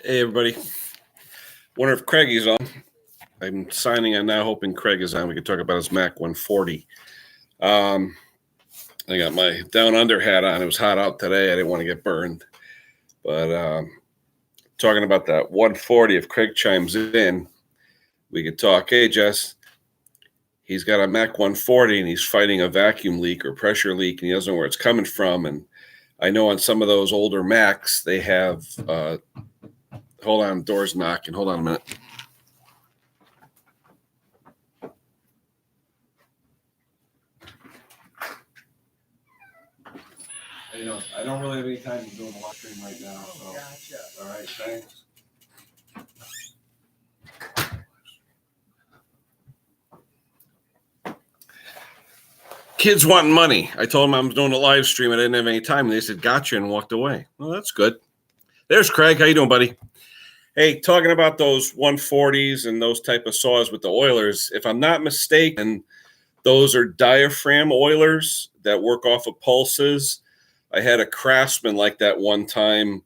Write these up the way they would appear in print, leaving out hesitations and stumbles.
Hey everybody. Wonder if Craig is on. I'm signing on now, hoping Craig is on. We could talk about his Mac 140. I got my down under hat on. It was hot out today. I didn't want to get burned. But talking about that 140, if Craig chimes in, we could talk. Hey Jess, he's got a Mac 140 and he's fighting a vacuum leak or pressure leak and he doesn't know where it's coming from. And I know on some of those older Macs, they have hold on, door's knocking. Hold on a minute. I don't really have any time to go to the live stream right now. So. Gotcha. All right, thanks. Kids wanting money. I told them I was doing a live stream. I didn't have any time. And they said, gotcha, and walked away. Well, that's good. There's Craig. How you doing, buddy? Hey, talking about those 140s and those type of saws with the oilers, if I'm not mistaken, those are diaphragm oilers that work off of pulses. I had a Craftsman like that one time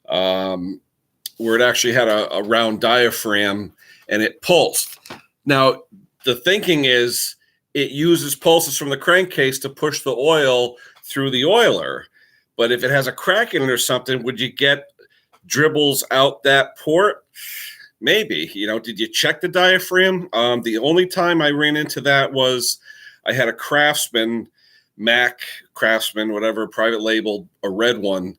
where it actually had a round diaphragm and it pulsed. Now, the thinking is it uses pulses from the crankcase to push the oil through the oiler. But if it has a crack in it or something, would you get dribbles out that port? Maybe. Did you check the diaphragm? The only time I ran into that was I had a Craftsman, Mac Craftsman, whatever, private label, a red one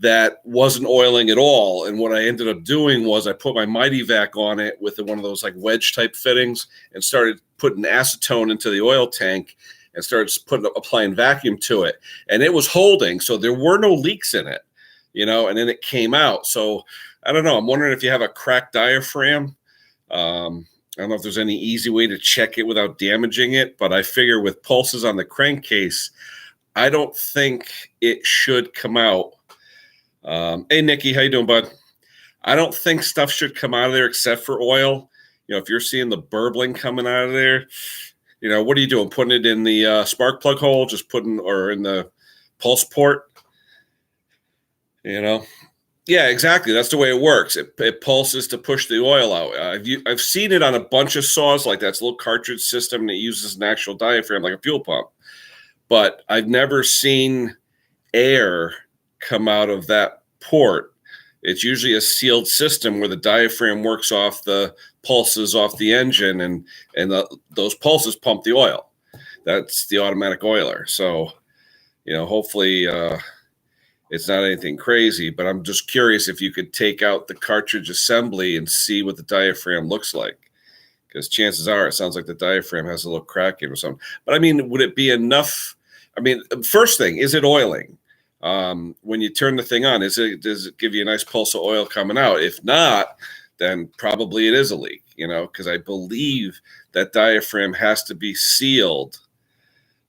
that wasn't oiling at all. And what I ended up doing was I put my Mighty Vac on it with one of those like wedge type fittings and started putting acetone into the oil tank and started applying vacuum to it. And it was holding. So there were no leaks in it, and then it came out. So I don't know. I'm wondering if you have a cracked diaphragm. I don't know if there's any easy way to check it without damaging it, but I figure with pulses on the crankcase, I don't think it should come out. Hey, Nikki, how you doing, bud? I don't think stuff should come out of there except for oil. If you're seeing the burbling coming out of there, what are you doing? Putting it in the spark plug hole, or in the pulse port? Yeah, exactly. That's the way it works. It pulses to push the oil out. I've seen it on a bunch of saws like that. It's a little cartridge system and it uses an actual diaphragm like a fuel pump. But I've never seen air come out of that port. It's usually a sealed system where the diaphragm works off the pulses off the engine and those pulses pump the oil. That's the automatic oiler. So, hopefully it's not anything crazy, but I'm just curious if you could take out the cartridge assembly and see what the diaphragm looks like. Because chances are it sounds like the diaphragm has a little crack in or something. But I mean, would it be enough? I mean, first thing, is it oiling? When you turn the thing on, does it give you a nice pulse of oil coming out? If not, then probably it is a leak, because I believe that diaphragm has to be sealed.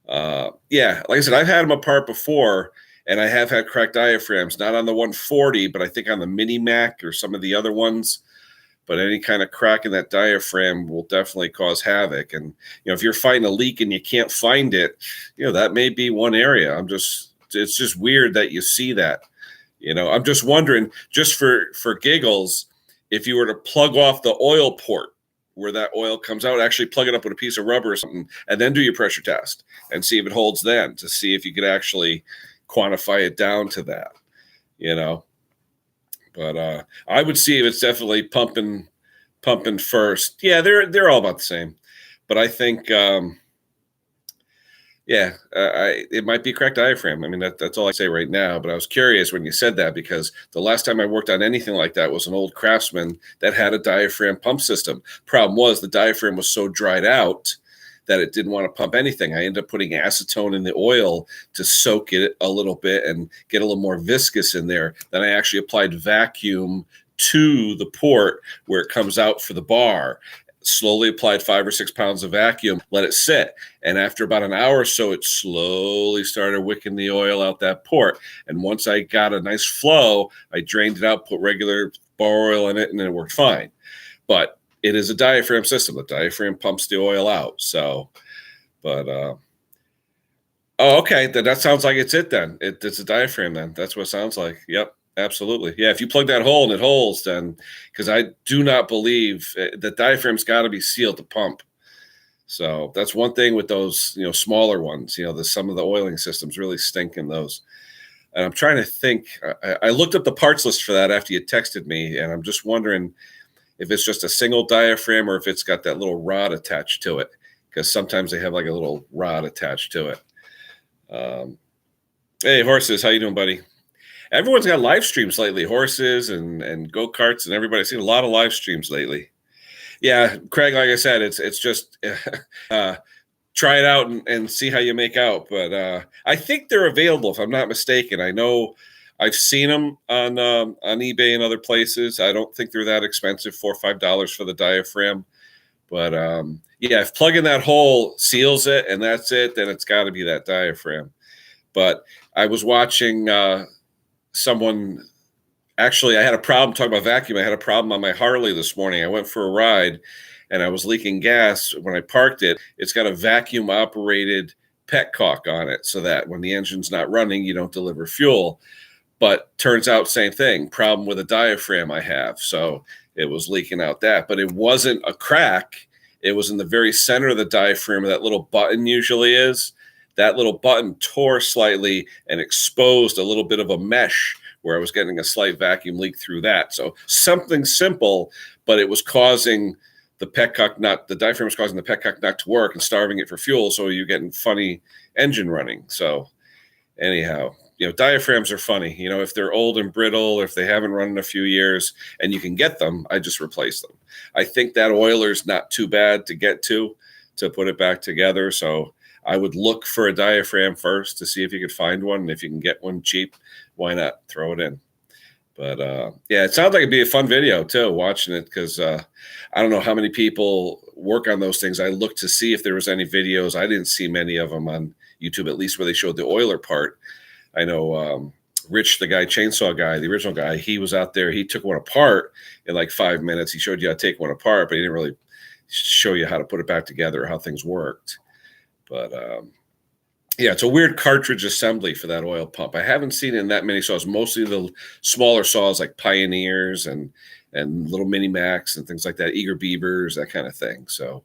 Yeah, like I said, I've had them apart before. And I have had cracked diaphragms, not on the 140, but I think on the Mini Mac or some of the other ones. But any kind of crack in that diaphragm will definitely cause havoc. And, if you're fighting a leak and you can't find it, that may be one area. It's just weird that you see that. I'm just wondering, just for giggles, if you were to plug off the oil port where that oil comes out, actually plug it up with a piece of rubber or something, and then do your pressure test and see if it holds then to see if you could actually quantify it down to that, but I would see if it's definitely pumping first. Yeah, they're all about the same, but I think it might be a cracked diaphragm. I mean, that's all I say right now, but I was curious when you said that because the last time I worked on anything like that was an old Craftsman that had a diaphragm pump system. Problem was the diaphragm was so dried out that it didn't want to pump anything. I ended up putting acetone in the oil to soak it a little bit and get a little more viscous in there. Then I actually applied vacuum to the port where it comes out for the bar. Slowly applied 5 or 6 pounds of vacuum, let it sit. And after about an hour or so, it slowly started wicking the oil out that port. And once I got a nice flow, I drained it out, put regular bar oil in it, and then it worked fine. But it is a diaphragm system. The diaphragm pumps the oil out. So, but, okay. Then that sounds like it's it then. It's a diaphragm then. That's what it sounds like. Yep. Absolutely. Yeah. If you plug that hole and it holds, then because I do not believe the diaphragm's got to be sealed to pump. So that's one thing with those, smaller ones. Some of the oiling systems really stink in those. And I'm trying to think. I looked up the parts list for that after you texted me, and I'm just wondering if it's just a single diaphragm or if it's got that little rod attached to it, because sometimes they have like a little rod attached to it. Hey, Horses, how you doing, buddy? Everyone's got live streams lately. Horses and go-karts and everybody. I've seen a lot of live streams lately. Yeah, Craig, like I said, it's just try it out and see how you make out. But I think they're available, if I'm not mistaken. I know I've seen them on eBay and other places. I don't think they're that expensive, $4 or $5 for the diaphragm. But yeah, if plugging that hole seals it and that's it, then it's got to be that diaphragm. But I was watching someone. Actually, I had a problem talking about vacuum. I had a problem on my Harley this morning. I went for a ride and I was leaking gas. When I parked it, it's got a vacuum operated petcock on it so that when the engine's not running, you don't deliver fuel. But turns out same thing, problem with a diaphragm I have. So it was leaking out that, but it wasn't a crack. It was in the very center of the diaphragm where that little button usually is. That little button tore slightly and exposed a little bit of a mesh where I was getting a slight vacuum leak through that. So something simple, but it was causing the diaphragm was causing the petcock not to work and starving it for fuel. So you're getting funny engine running. So anyhow, diaphragms are funny. If they're old and brittle, or if they haven't run in a few years and you can get them, I just replace them. I think that oiler's not too bad to get to put it back together. So I would look for a diaphragm first to see if you could find one. And if you can get one cheap, why not throw it in? But yeah, it sounds like it'd be a fun video too, watching it, because I don't know how many people work on those things. I looked to see if there was any videos. I didn't see many of them on YouTube, at least where they showed the oiler part. I know Rich, the guy, chainsaw guy, the original guy, he was out there. He took one apart in like 5 minutes. He showed you how to take one apart, but he didn't really show you how to put it back together or how things worked. But yeah, it's a weird cartridge assembly for that oil pump. I haven't seen it in that many saws. Mostly the smaller saws like Pioneers and little Mini Max and things like that, Eager Beavers, that kind of thing. So,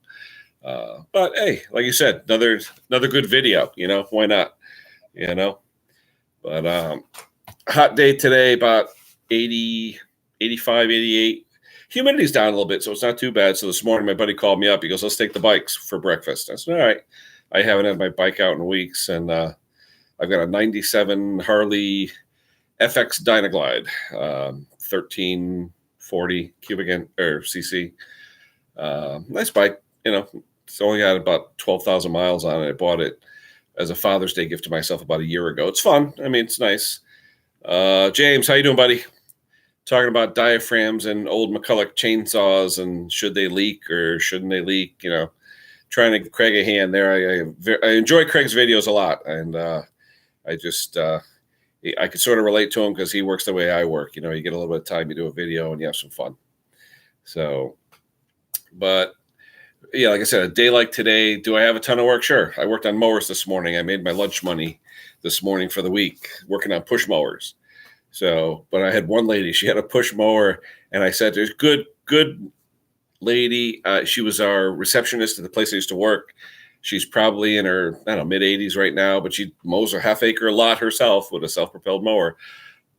but hey, like you said, another good video. Why not? But hot day today, about 80, 85, 88. Humidity's down a little bit, so it's not too bad. So this morning, my buddy called me up. He goes, "Let's take the bikes for breakfast." I said, "All right." I haven't had my bike out in weeks, and I've got a 97 Harley FX Dynaglide, 1340 cubic or cc. Nice bike. It's only got about 12,000 miles on it. I bought it as a Father's Day gift to myself about a year ago. It's fun. I mean, it's nice. James, how you doing, buddy? Talking about diaphragms and old McCulloch chainsaws and should they leak or shouldn't they leak, trying to give Craig a hand there. I enjoy Craig's videos a lot, and I just I could sort of relate to him because he works the way I work. You get a little bit of time, you do a video, and you have some fun. So, but yeah, like I said, a day like today, do I have a ton of work? Sure. I worked on mowers this morning. I made my lunch money this morning for the week working on push mowers. So, but I had one lady, she had a push mower, and I said, "There's good lady." She was our receptionist at the place I used to work. She's probably in her, mid 80s right now, but she mows a half-acre lot herself with a self-propelled mower.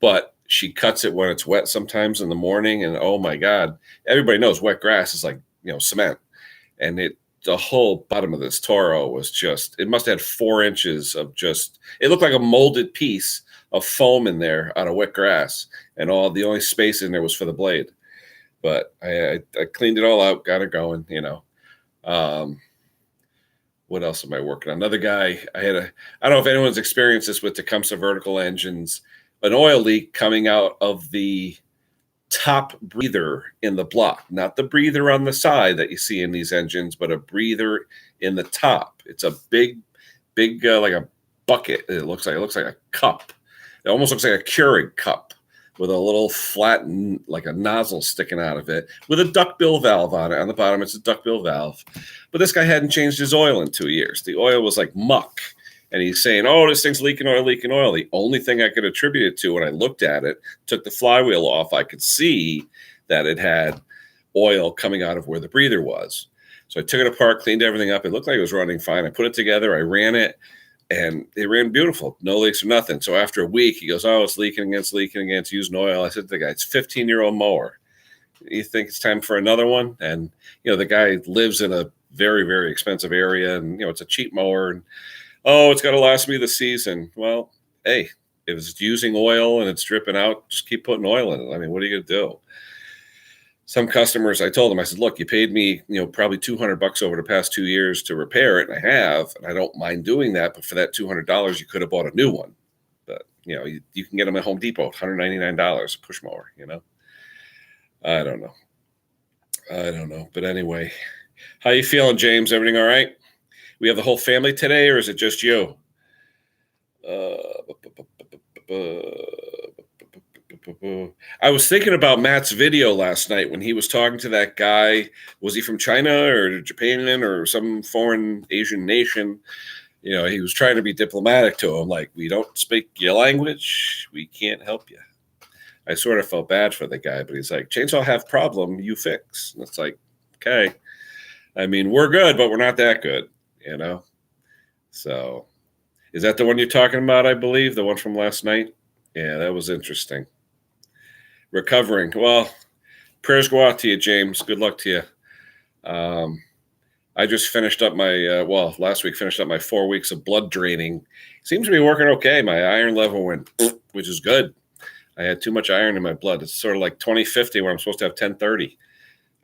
But she cuts it when it's wet sometimes in the morning, and oh my God, everybody knows wet grass is like cement, and the whole bottom of this Toro was it must have had 4 inches of it looked like a molded piece of foam in there out of wet grass, and the only space in there was for the blade. But I cleaned it all out, got it going, What else am I working on? Another guy, I don't know if anyone's experienced this with Tecumseh vertical engines, an oil leak coming out of the top breather in the block, not the breather on the side that you see in these engines, but a breather in the top. It's a big, like a bucket. It looks like a cup. It almost looks like a Keurig cup with a little flat, like a nozzle sticking out of it with a duckbill valve on it. On the bottom, it's a duckbill valve. But this guy hadn't changed his oil in 2 years. The oil was like muck. And he's saying, oh, this thing's leaking oil, leaking oil. The only thing I could attribute it to when I looked at it, took the flywheel off, I could see that it had oil coming out of where the breather was. So I took it apart, cleaned everything up. It looked like it was running fine. I put it together. I ran it, and it ran beautiful. No leaks or nothing. So after a week, he goes, oh, it's leaking again. It's using oil. I said to the guy, it's a 15-year-old mower. You think it's time for another one? And, the guy lives in a very, very expensive area, and, it's a cheap mower. And, oh, it's got to last me the season. Well, hey, if it's using oil and it's dripping out, just keep putting oil in it. I mean, what are you going to do? Some customers, I told them, I said, look, you paid me, probably $200 over the past 2 years to repair it. And I have, and I don't mind doing that. But for that $200, you could have bought a new one. But, you can get them at Home Depot, $199 a push mower, I don't know. But anyway, how you feeling, James? Everything all right? We have the whole family today, or is it just you? I was thinking about Matt's video last night when he was talking to that guy. Was he from China or Japan or some foreign Asian nation? He was trying to be diplomatic to him, like, we don't speak your language, we can't help you. I sort of felt bad for the guy, but he's like, chainsaw have problem, you fix. And it's like, okay. I mean, we're good, but we're not that good, So, is that the one you're talking about, I believe? The one from last night? Yeah, that was interesting. Recovering. Well, prayers go out to you, James. Good luck to you. I just finished up my, last week finished up my 4 weeks of blood draining. Seems to be working okay. My iron level went, which is good. I had too much iron in my blood. It's sort of like 20/50 where I'm supposed to have 10/30.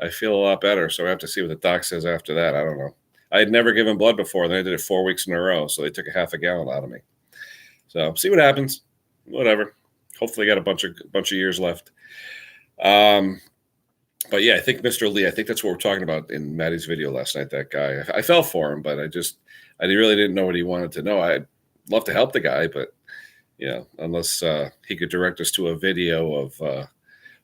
I feel a lot better, so I have to see what the doc says after that. I don't know. I had never given blood before. Then I did it 4 weeks in a row, so they took a half a gallon out of me. So see what happens. Whatever. Hopefully, got a bunch of years left. But yeah, I think Mr. Lee. I think that's what we're talking about in Maddie's video last night. That guy. I fell for him, but I really didn't know what he wanted to know. I'd love to help the guy, but unless he could direct us to a video of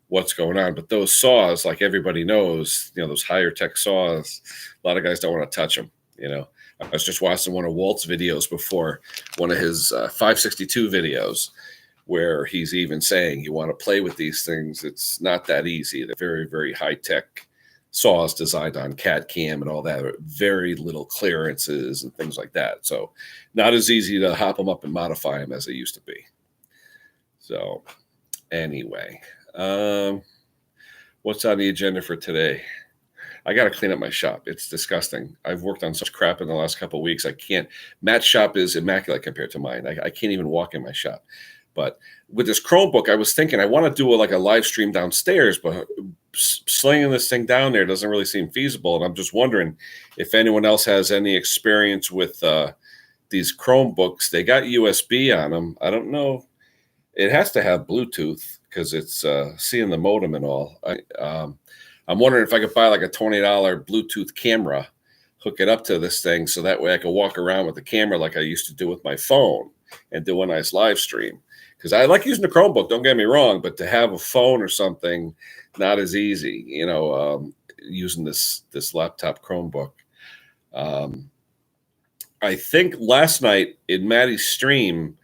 what's going on. But those saws, like everybody knows, those higher tech saws, a lot of guys don't want to touch them. I was just watching one of Walt's videos before, one of his 562 videos, where he's even saying you want to play with these things. It's not that easy. They're very, very high tech saws designed on CAD CAM and all that, very little clearances and things like that. So not as easy to hop them up and modify them as they used to be. So anyway, what's on the agenda for today? I got to clean up my shop. It's disgusting. I've worked on such crap in the last couple of weeks. I can't. Matt's shop is immaculate compared to mine. I can't even walk in my shop. But with this Chromebook, I was thinking I want to do a live stream downstairs, but slinging this thing down there doesn't really seem feasible. And I'm just wondering if anyone else has any experience with these Chromebooks. They got USB on them. I don't know. It has to have Bluetooth because it's seeing the modem and all. I'm wondering if I could buy like a $20 Bluetooth camera, hook it up to this thing so that way I can walk around with the camera like I used to do with my phone and do a nice live stream. Because I like using the Chromebook, don't get me wrong, but to have a phone or something, not as easy, using this laptop Chromebook. I think last night in Maddie's stream,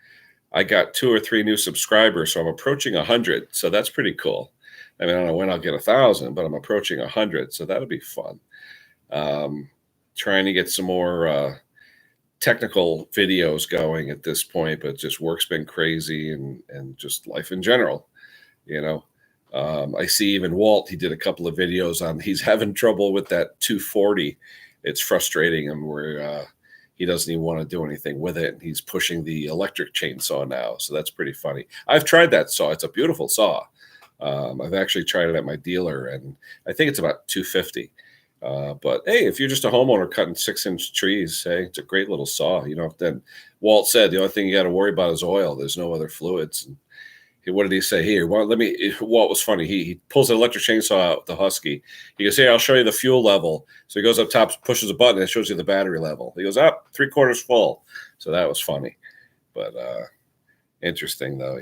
I got 2 or 3 new subscribers, so I'm approaching 100. So that's pretty cool. I mean, I don't know when I'll get 1,000, but I'm approaching 100, so that'll be fun. Trying to get some more technical videos going at this point, but just work's been crazy and just life in general, I see even Walt, he did a couple of videos on, he's having trouble with that 240. It's frustrating him where he doesn't even want to do anything with it. He's pushing the electric chainsaw now. So that's pretty funny. I've tried that saw. It's a beautiful saw. I've actually tried it at my dealer and I think it's about $250. But hey, if you're just a homeowner cutting 6-inch trees, hey, it's a great little saw. Then Walt said the only thing you got to worry about is oil. There's no other fluids. And what did he say here? Well, Walt was funny. He pulls an electric chainsaw out, the Husky. He goes, hey, I'll show you the fuel level. So he goes up top, pushes a button, and it shows you the battery level. He goes up 3/4 full. So that was funny, but interesting though,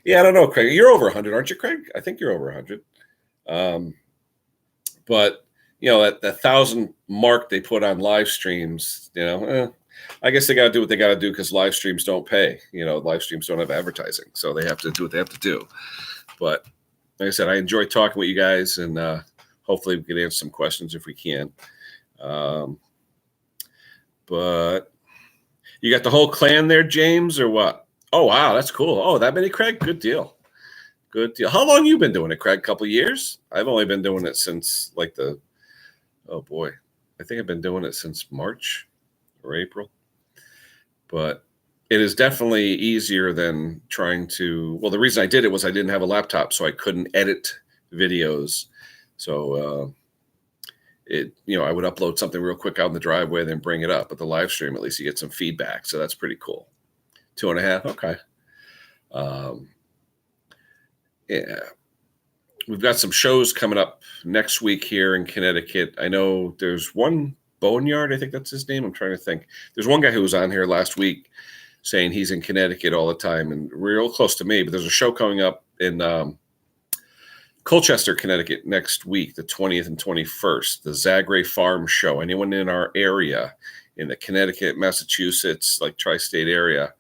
Yeah, I don't know, Craig. You're over 100, aren't you, Craig? I think you're over 100. But that 1,000 mark they put on live streams, I guess they got to do what they got to do because live streams don't pay. Live streams don't have advertising, so they have to do what they have to do. But like I said, I enjoy talking with you guys, and hopefully we can answer some questions if we can. But you got the whole clan there, James, or what? Oh, wow, that's cool. Oh, that many, Craig? Good deal. Good deal. How long you been doing it, Craig? A couple of years? I've only been doing it since oh boy, I think I've been doing it since March or April. But it is definitely easier than trying to. Well, the reason I did it was I didn't have a laptop, so I couldn't edit videos. So I would upload something real quick out in the driveway, then bring it up. But the live stream, at least you get some feedback, so that's pretty cool. 2.5, okay. Yeah, we've got some shows coming up next week here in Connecticut. I know there's one Boneyard, I think that's his name. I'm trying to think. There's one guy who was on here last week saying he's in Connecticut all the time and real close to me. But there's a show coming up in Colchester, Connecticut next week, the 20th and 21st, the Zagre Farm Show. Anyone in our area, in the Connecticut, Massachusetts, like tri-state area,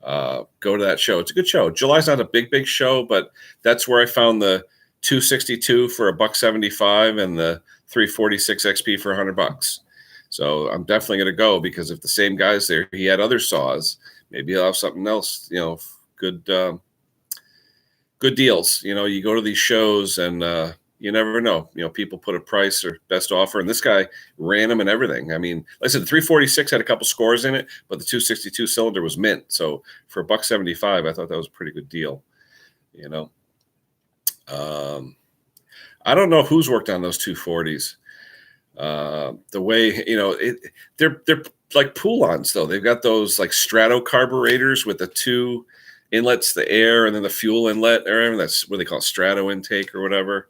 go to that show. It's a good show. July's not a big show, but that's where I found the 262 for $175 and the 346 XP for $100. So I'm definitely going to go because if the same guy's there, he had other saws, maybe he'll have something else, good deals. You go to these shows and you never know. People put a price or best offer, and this guy ran them and everything. I mean, like I said, the 346 had a couple scores in it, but the 262 cylinder was mint. So for $175, I thought that was a pretty good deal. I don't know who's worked on those 240s. The way they're like Poulons though. They've got those like Strato carburetors with the two inlets, the air, and then the fuel inlet. Or that's what they call Strato intake or whatever.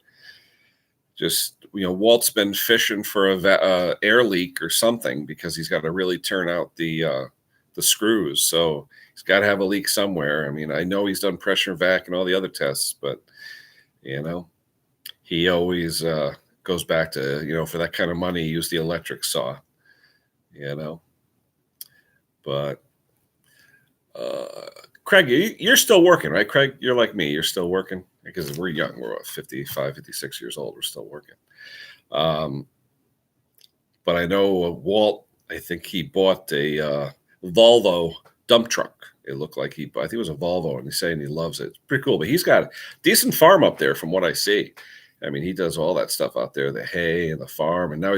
Just Walt's been fishing for a air leak or something because he's got to really turn out the screws. So he's got to have a leak somewhere. I mean, I know he's done pressure vac and all the other tests, but he always goes back to for that kind of money, use the electric saw. But Craig, you're still working, right? Craig, you're like me. You're still working because we're young. We're 55, 56 years old. We're still working. But I know Walt, I think he bought a Volvo dump truck. It looked like I think it was a Volvo, and he's saying he loves it. It's pretty cool. But he's got a decent farm up there from what I see. I mean, he does all that stuff out there, the hay and the farm. And now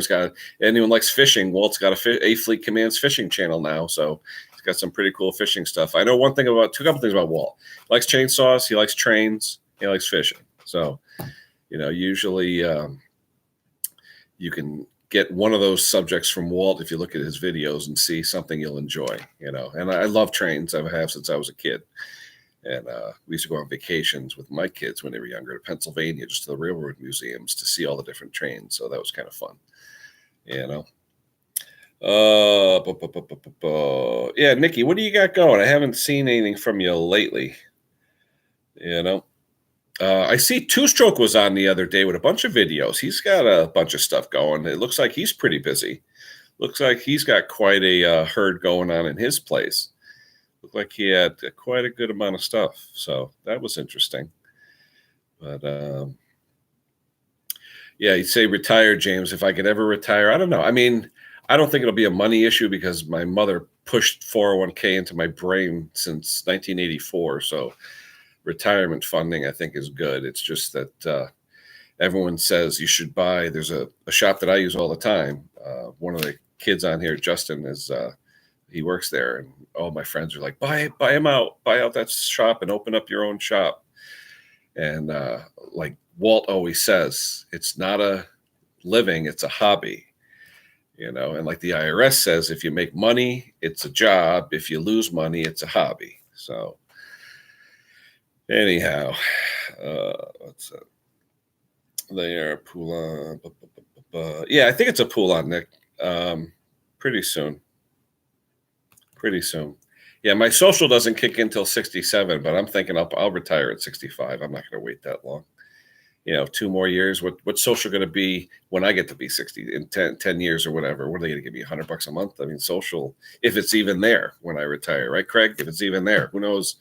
anyone likes fishing, Walt's got a Fleet Commands fishing channel now. So he's got some pretty cool fishing stuff. I know two couple things about Walt. He likes chainsaws. He likes trains. He likes fishing. So, usually you can get one of those subjects from Walt if you look at his videos and see something you'll enjoy, and I love trains. I have since I was a kid. And we used to go on vacations with my kids when they were younger to Pennsylvania, just to the railroad museums to see all the different trains. So that was kind of fun, Yeah, Nikki, what do you got going? I haven't seen anything from you lately. I see Two Stroke was on the other day with a bunch of videos. He's got a bunch of stuff going. It looks like he's pretty busy. Looks like he's got quite a herd going on in his place. Looked like he had quite a good amount of stuff. So that was interesting. But yeah, you'd say retire, James. If I could ever retire, I don't know. I mean, I don't think it'll be a money issue because my mother pushed 401k into my brain since 1984. So retirement funding, I think, is good. It's just that everyone says you should buy. There's a shop that I use all the time. One of the kids on here, Justin, he works there, and all my friends are like, buy him out, buy out that shop and open up your own shop. And like Walt always says, it's not a living, it's a hobby, and like the IRS says, if you make money, it's a job. If you lose money, it's a hobby. So anyhow, what's that? They are Poulon. Yeah, I think it's a Poulon, Nick. Pretty soon. Yeah, my social doesn't kick in until 67, but I'm thinking I'll retire at 65. I'm not going to wait that long. 2 more years. What's social going to be when I get to be 60 in 10 years or whatever? What are they going to give me, $100 a month? I mean, social, if it's even there when I retire, right, Craig? If it's even there, who knows?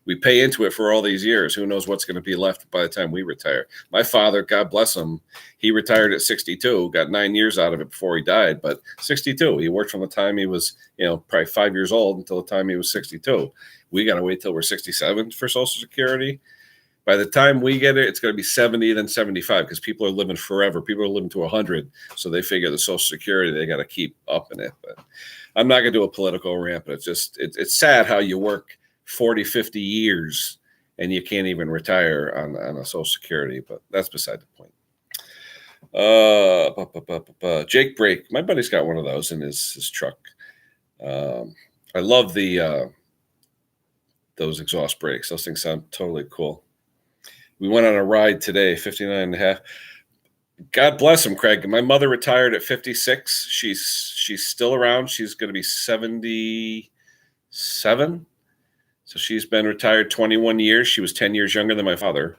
We pay into it for all these years. Who knows what's going to be left by the time we retire? My father, God bless him, he retired at 62, got 9 years out of it before he died. But 62, he worked from the time he was, probably 5 years old until the time he was 62. We got to wait till we're 67 for Social Security. By the time we get it, it's going to be 70, then 75, because people are living forever. People are living to 100, so they figure the Social Security, they got to keep upping it. But I'm not going to do a political rant, but it's sad how you work 40, 50 years and you can't even retire on a Social Security, but that's beside the point. Jake Brake, my buddy's got one of those in his truck. I love those exhaust brakes. Those things sound totally cool. We went on a ride today, 59 and a half. God bless him, Craig. My mother retired at 56. She's still around. She's going to be 77. So she's been retired 21 years. She was 10 years younger than my father.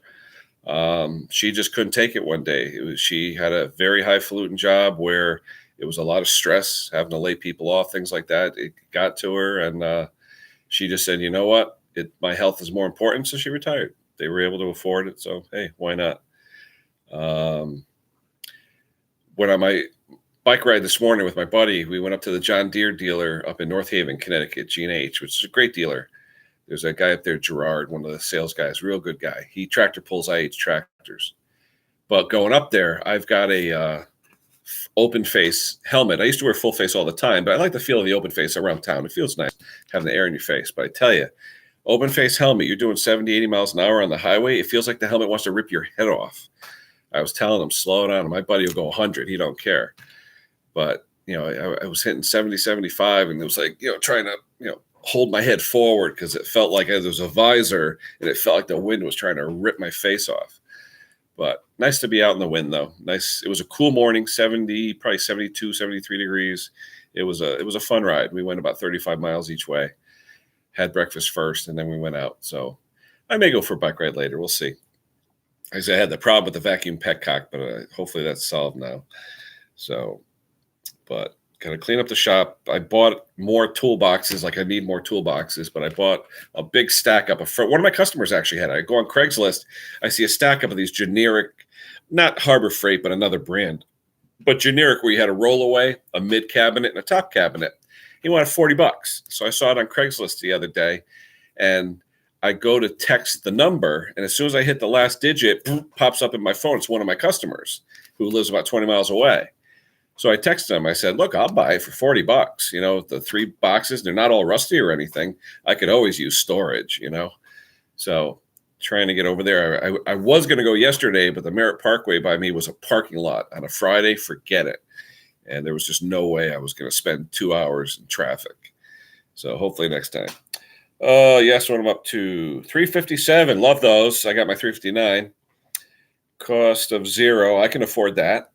She just couldn't take it one day. She had a very highfalutin job where it was a lot of stress, having to lay people off, things like that. It got to her, and she just said, you know what? My health is more important, so she retired. They were able to afford it, so hey, why not? Went on my bike ride this morning with my buddy. We went up to the John Deere dealer up in North Haven, Connecticut, G&H, which is a great dealer. There's a guy up there, Gerard, one of the sales guys, real good guy. He tractor pulls IH tractors. But going up there, I've got a open face helmet. I used to wear full face all the time, but I like the feel of the open face around town. It feels nice having the air in your face. But I tell you, open face helmet, you're doing 70, 80 miles an hour on the highway. It feels like the helmet wants to rip your head off. I was telling him, slow down. My buddy will go 100. He don't care. But, I was hitting 70, 75, and it was like, trying to, hold my head forward because it felt like there was a visor, and it felt like the wind was trying to rip my face off. But nice to be out in the wind, though. Nice. It was a cool morning, 70, probably 72, 73 degrees. It was a fun ride. We went about 35 miles each way. Had breakfast first, and then we went out. So I may go for a bike ride later. We'll see. I had the problem with the vacuum petcock, but hopefully that's solved now. So, but got to clean up the shop. I bought more toolboxes. Like I need more toolboxes, but I bought a big stack up. One of my customers actually had it. I go on Craigslist. I see a stack up of these generic, not Harbor Freight, but another brand, but generic where you had a rollaway, a mid cabinet, and a top cabinet. He wanted $40. So I saw it on Craigslist the other day, and I go to text the number, and as soon as I hit the last digit, pops up in my phone. It's one of my customers who lives about 20 miles away. So I texted him. I said, look, I'll buy it for $40. The 3 boxes, they're not all rusty or anything. I could always use storage, So trying to get over there. I was going to go yesterday, but the Merritt Parkway by me was a parking lot on a Friday. Forget it. And there was just no way I was going to spend 2 hours in traffic. So hopefully next time. Yes, what I'm up to. 357. Love those. I got my 359. Cost of $0. I can afford that.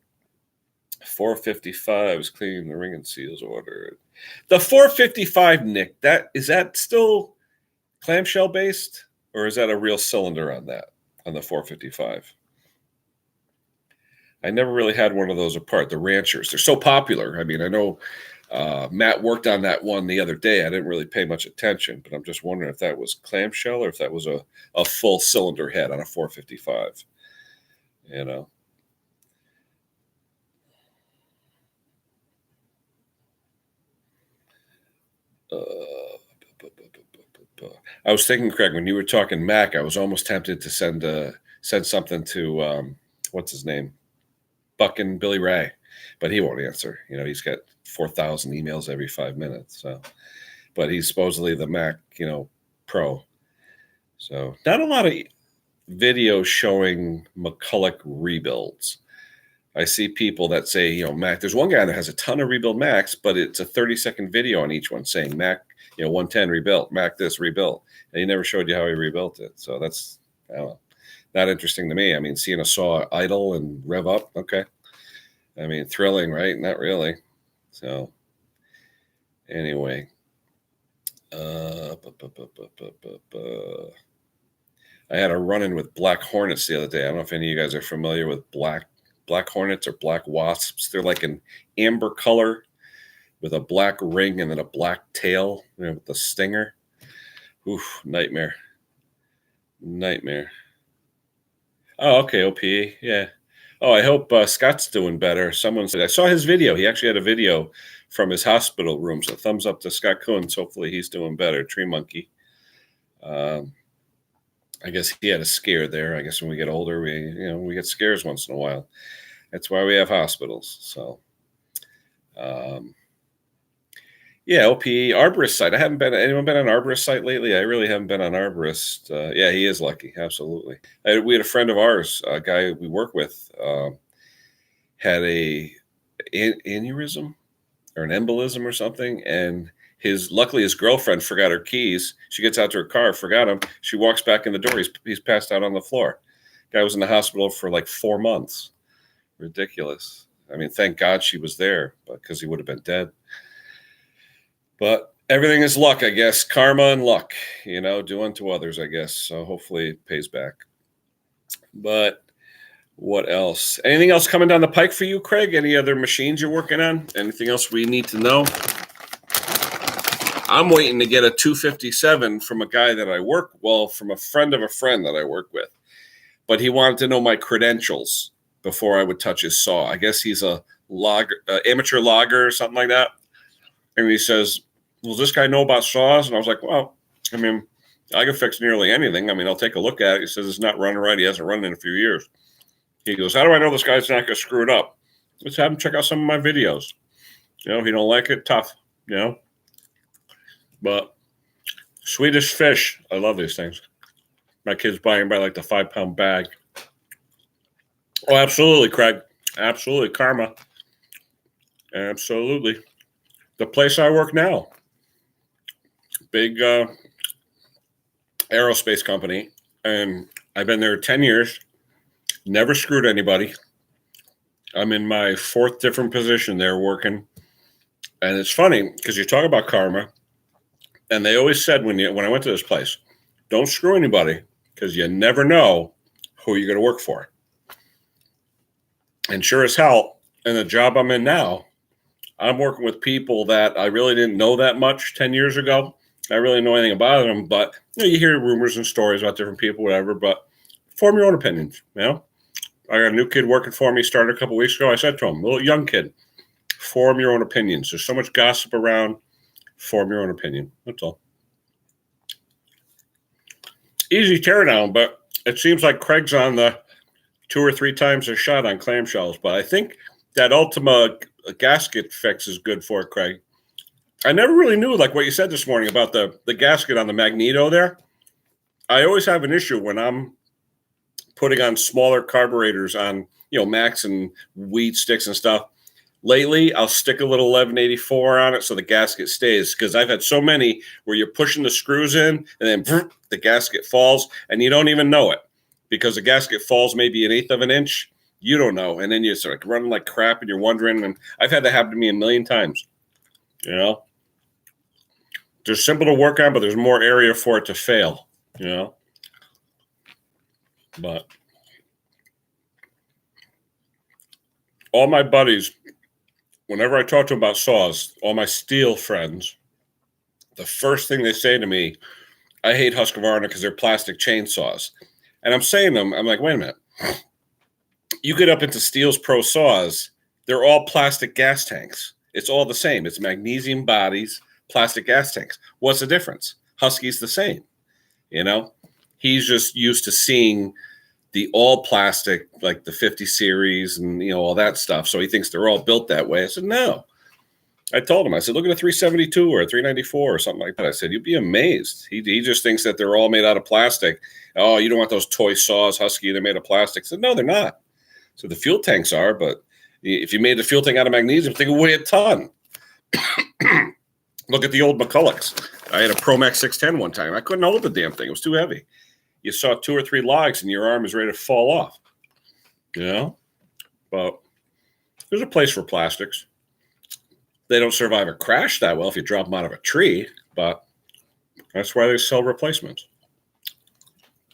455 is cleaning the ring and seals ordered. The 455, Nick, is that still clamshell based, or is that a real cylinder on the 455? I never really had one of those apart. The Ranchers, they're so popular. I mean, I know Matt worked on that one the other day. I didn't really pay much attention, but I'm just wondering if that was clamshell or if that was a full cylinder head on a 455. I was thinking, Craig, when you were talking Mac, I was almost tempted to send something to what's his name, Buck and Billy Ray, but he won't answer. He's got 4,000 emails every 5 minutes. So, but he's supposedly the Mac, pro. So not a lot of videos showing McCulloch rebuilds. I see people that say, Mac. There's one guy that has a ton of rebuild Macs, but it's a 30-second video on each one saying Mac, 110 rebuilt, Mac this rebuilt, and he never showed you how he rebuilt it. So that's, I don't know, not interesting to me. I mean, seeing a saw idle and rev up, okay. I mean, thrilling, right? Not really. So anyway, I had a run-in with black hornets the other day. I don't know if any of you guys are familiar with black hornets or black wasps. They're like an amber color with a black ring and then a black tail, with the stinger. Oof, nightmare. Oh, okay, OPE, yeah. Oh, I hope Scott's doing better. Someone said I saw his video. He actually had a video from his hospital room. So thumbs up to Scott Coons. Hopefully he's doing better. Tree Monkey. I guess he had a scare there. I guess when we get older, we get scares once in a while. That's why we have hospitals. So, yeah, OPE arborist site. I haven't been. Anyone been on arborist site lately? I really haven't been on arborist. Yeah, he is lucky. Absolutely. We had a friend of ours, a guy we work with, had a aneurysm or an embolism or something, and luckily his girlfriend forgot her keys. She gets out to her car, forgot them. She walks back in the door. He's passed out on the floor. Guy was in the hospital for like 4 months. Ridiculous. I mean, thank God she was there, because he would have been dead. But everything is luck, I guess. Karma and luck, do unto others, I guess. So hopefully it pays back. But what else? Anything else coming down the pike for you, Craig? Any other machines you're working on? Anything else we need to know? I'm waiting to get a 257 from a guy that from a friend of a friend that I work with. But he wanted to know my credentials before I would touch his saw. I guess he's a amateur logger or something like that. And he says, does this guy know about saws? And I was like, well, I mean, I can fix nearly anything. I mean, I'll take a look at it. He says it's not running right. He hasn't run in a few years. He goes, how do I know this guy's not going to screw it up? Let's have him check out some of my videos. If you don't like it, tough, But Swedish fish, I love these things. My kids buying by like the 5-pound bag. Oh, absolutely, Craig. Absolutely, karma. Absolutely. The place I work now, big aerospace company, and I've been there 10 years, never screwed anybody. I'm in my 4th different position there working. And it's funny because you talk about karma, and they always said when I went to this place, don't screw anybody because you never know who you're going to work for. And sure as hell, in the job I'm in now, I'm working with people that I really didn't know that much 10 years ago. I really know anything about them, but you hear rumors and stories about different people, whatever, but form your own opinions, I got a new kid working for me, started a couple weeks ago. I said to him, little young kid, form your own opinions. There's so much gossip around. Form your own opinion. That's all. Easy teardown, but it seems like Craig's on the 2 or 3 times a shot on clamshells, but I think that Ultima gasket fix is good for it, Craig. I never really knew, like what you said this morning about the gasket on the Magneto there. I always have an issue when I'm putting on smaller carburetors on, Max and weed sticks and stuff. Lately, I'll stick a little 1184 on it so the gasket stays, because I've had so many where you're pushing the screws in and then the gasket falls and you don't even know it because the gasket falls maybe 1/8 of an inch. You don't know. And then you're sort of running like crap and you're wondering. And I've had that happen to me 1,000,000 times. They're simple to work on, but there's more area for it to fail, But all my buddies, whenever I talk to them about saws, all my steel friends, the first thing they say to me, I hate Husqvarna because they're plastic chainsaws. And I'm saying to them, I'm like, wait a minute. You get up into Steel's Pro saws, they're all plastic gas tanks. It's all the same. It's magnesium bodies, plastic gas tanks. What's the difference? Husky's the same. He's just used to seeing the all plastic, like the 50 series and, all that stuff. So he thinks they're all built that way. I said, no. I told him, I said, look at a 372 or a 394 or something like that. I said, you'd be amazed. He just thinks that they're all made out of plastic. Oh, you don't want those toy saws, Husky, they're made of plastic. I said, no, they're not. So the fuel tanks are, but if you made the fuel tank out of magnesium, think it would weigh a ton. Look at the old McCullochs. I had a Promax 610 one time. I couldn't hold the damn thing. It was too heavy. You saw 2 or 3 logs and your arm is ready to fall off. But there's a place for plastics. They don't survive a crash that well if you drop them out of a tree, but that's why they sell replacements.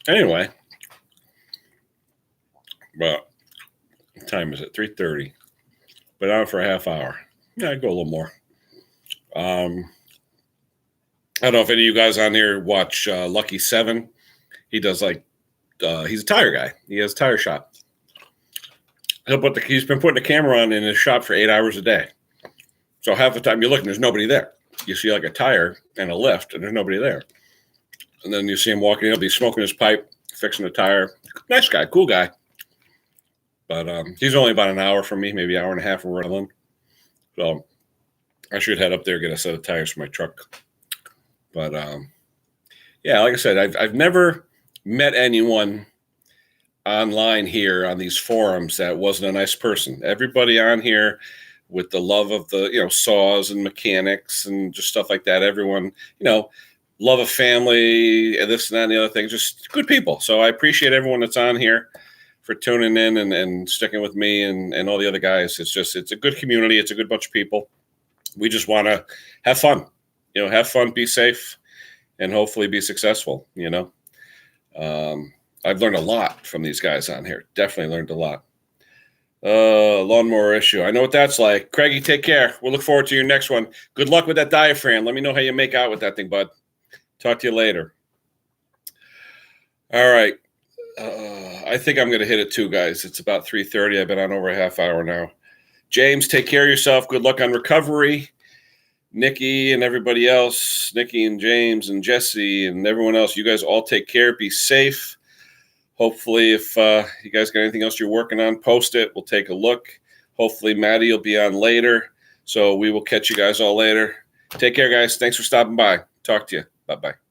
Anyway, but what time is it? 3:30. Been on for a half hour. Yeah, I'd go a little more. I don't know if any of you guys on here watch Lucky 7. He does he's a tire guy. He has a tire shop. He's been putting the camera on in his shop for 8 hours a day. So half the time you look and there's nobody there. You see like a tire and a lift and there's nobody there. And then you see him walking up, he's smoking his pipe, fixing a tire. Nice guy, cool guy. But he's only about an hour from me, maybe an hour and a half from Redland. So I should head up there, get a set of tires for my truck. But yeah, like I said, I've never met anyone online here on these forums that wasn't a nice person. Everybody on here with the love of the, saws and mechanics and just stuff like that. Everyone, love of family and this and that and the other thing, just good people. So I appreciate everyone that's on here for tuning in and sticking with me and all the other guys. It's a good community. It's a good bunch of people. We just want to have fun, have fun, be safe, and hopefully be successful. I've learned a lot from these guys on here. Definitely learned a lot. Lawnmower issue. I know what that's like. Craigie, take care. We'll look forward to your next one. Good luck with that diaphragm. Let me know how you make out with that thing, bud. Talk to you later. All right. I think I'm going to hit it too, guys. It's about 3:30. I've been on over a half hour now. James, take care of yourself. Good luck on recovery. Nikki and everybody else, Nikki and James and Jesse and everyone else, you guys all take care. Be safe. Hopefully, if you guys got anything else you're working on, post it. We'll take a look. Hopefully, Maddie will be on later. So we will catch you guys all later. Take care, guys. Thanks for stopping by. Talk to you. Bye-bye.